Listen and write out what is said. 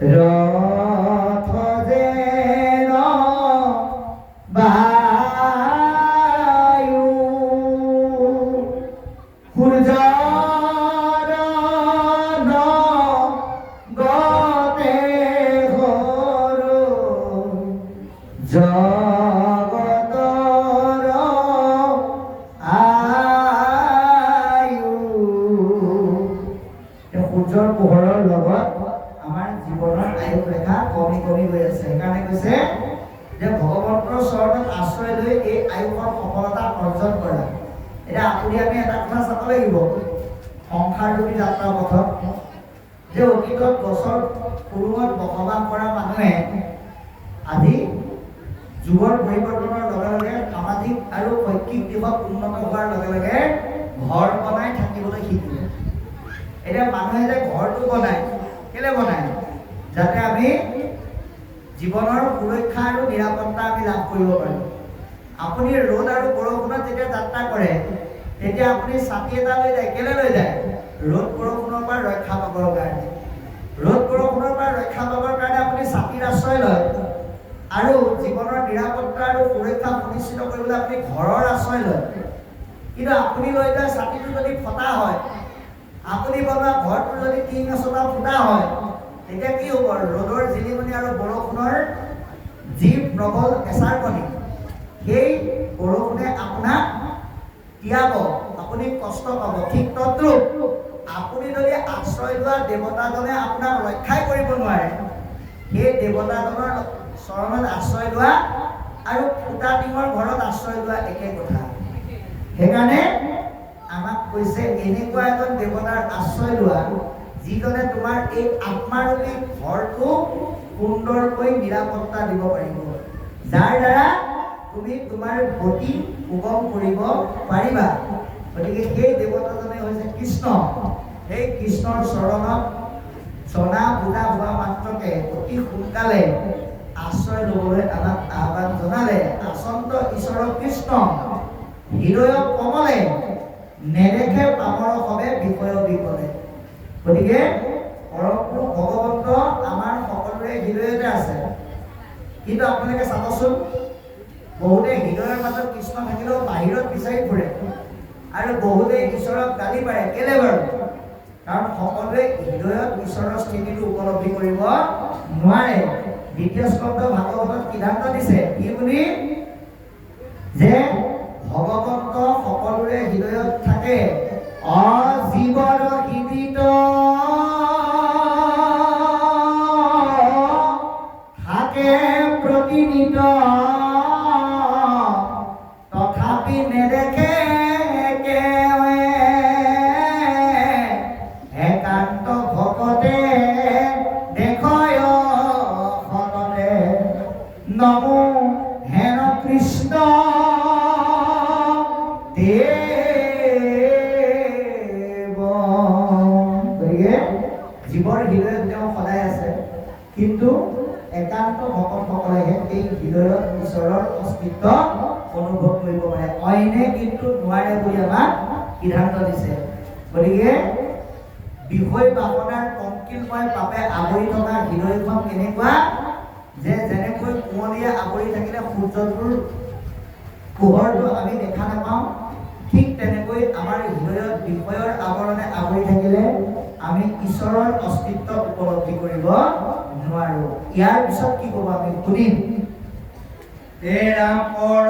ৰথ যেন বায়ু সূৰ্যৰ গতে সৰু জগতৰ আয়ু। সূৰ্যৰ পোহৰৰ লগত আমাৰ জীৱনৰ আয়ু ৰেখা কমি কমি গৈ আছে। সেইকাৰণে কৈছে যে ভগৱন্তৰ চৰণত আশ্ৰয় লৈ এই আয়ুষৰ সফলতা অৰ্জন কৰা। এতিয়া আপুনি আমি এটা কথা চাব লাগিব সংসাৰৰূপী যাত্ৰা পথত, যে অতীতত গছৰ কুৰুমত বসবাস কৰা মানুহে আজি যুগৰ পৰিৱৰ্তনৰ লগে লগে সামাজিক আৰু শৈক্ষিক দিশত উন্নত হোৱাৰ লগে লগে ঘৰ বনাই থাকিবলৈ শিকিলে। এতিয়া মানুহে যে ঘৰটো বনায়, কেলে বনায়? যাতে আমি জীৱনৰ সুৰক্ষা আৰু নিৰাপত্তা আমি লাভ কৰিব পাৰোঁ। আপুনি ৰ'দ আৰু বৰষুণত যেতিয়া যাত্ৰা কৰে তেতিয়া আপুনি ছাতি এটা লৈ যায়, কেলে লৈ যায়? ৰ'দ বৰষুণৰ পৰা ৰক্ষা পাবৰ কাৰণে। ৰ'দ বৰষুণৰ পৰা ৰক্ষা পাবৰ কাৰণে আপুনি ছাতিৰ আশ্ৰয় লয়, আৰু জীৱনৰ নিৰাপত্তা আৰু সুৰক্ষা সুনিশ্চিত কৰিবলৈ আপুনি ঘৰৰ আশ্ৰয় লয়। কিন্তু আপুনি লৈ যায় ছাতিটো যদি ফটা হয়, আপুনি বনোৱা ঘৰটো যদি টিং এচটা ফুটা হয়, তেতিয়া কি হ'ব? ৰ'দৰ জিলিমনি আৰু বৰষুণৰ যি প্ৰবল এচাৰকণি, সেই বৰষুণে আপোনাক তিয়াব, আপুনি কষ্ট পাব। ঠিক তদ্ৰূপ আপুনি যদি আশ্ৰয় লোৱা দেৱতাজনে আপোনাক ৰক্ষাই কৰিব নোৱাৰে, সেই দেৱতাজনৰ চৰণত আশ্ৰয় লোৱা আৰু ফুটা টিঙৰ ঘৰত আশ্ৰয় লোৱা একে কথা। সেইকাৰণে আমাক কৈছে এনেকুৱা এজন দেৱতাৰ আশ্ৰয় লোৱা যিজনে তোমাৰ এই আত্মাৰূপী ঘৰটো সুন্দৰকৈ নিৰাপত্তা দিব পাৰিব, যাৰ দ্বাৰা তুমি তোমাৰ গতি সুগম কৰিব পাৰিবা। গতিকে সেই দেৱতাজনে হৈছে কৃষ্ণ। সেই কৃষ্ণৰ চৰণত জনা বুজা হোৱা মাত্ৰকে অতি সোনকালে আশ্ৰয় ল'বলৈ আমাক আহ্বান জনালে। আচন্ত ঈশ্বৰ কৃষ্ণ হৃদয় কমলে নেদেখে পামৰ সবে বিষয় বিকলে। গতিকে পৰমপুৰুষ ভগৱন্ত আমাৰ সকলোৰে হৃদয়তে আছে। কিন্তু আপোনালোকে চাবচোন, বহুতে হৃদয়ৰ মাজত কৃষ্ণ থাকিলেও বাহিৰত বিচাৰি ফুৰে, আৰু বহুতে ঈশ্বৰক গালি পাৰে। কেলে বাৰু? কাৰণ সকলোৱে হৃদয়ত ঈশ্বৰৰ স্থিতিটো উপলব্ধি কৰিব নোৱাৰে। দ্বিতীয় স্কন্ধ ভাগৱতত সিদ্ধান্ত দিছে কি বুলি? যে ভগৱন্ত সকলোৰে হৃদয়ত থাকে, অজীৱৰ হৃদিত থাকে প্ৰতিনিত, তথাপি নেদেখে কেৱে একান্ত ভকতে দেখয় সততে, নমো হেন কৃষ্ণ দেৱ। গতিকে জীৱৰ হৃদয়ত তেওঁ সদায় আছে, কিন্তু একান্ত ভকতসকলেহে এই হৃদয়ত ঈশ্বৰৰ অস্তিত্ব অনুভৱ কৰিব পাৰে, অইনে কিন্তু নোৱাৰে বুলি আমাক সিদ্ধান্ত দিছে। গতিকে বিষয় বাসনাৰ পংকিলময় পাপে আৱৰি থকা হৃদয়খন কেনেকুৱা? যে যেনেকৈ কুঁৱলীয়ে আৱৰি থাকিলে সূৰ্যটোৰ পোহৰটো আমি দেখা নাপাওঁ, ঠিক তেনেকৈ আমাৰ হৃদয়ত বিষয়ৰ আৱৰণে আৱৰি থাকিলে আমি ঈশ্বৰৰ অস্তিত্ব উপলব্ধি কৰিব নোৱাৰো। ইয়াৰ পিছত কি ক'ব আমি শুনিম। তেৰা পৰ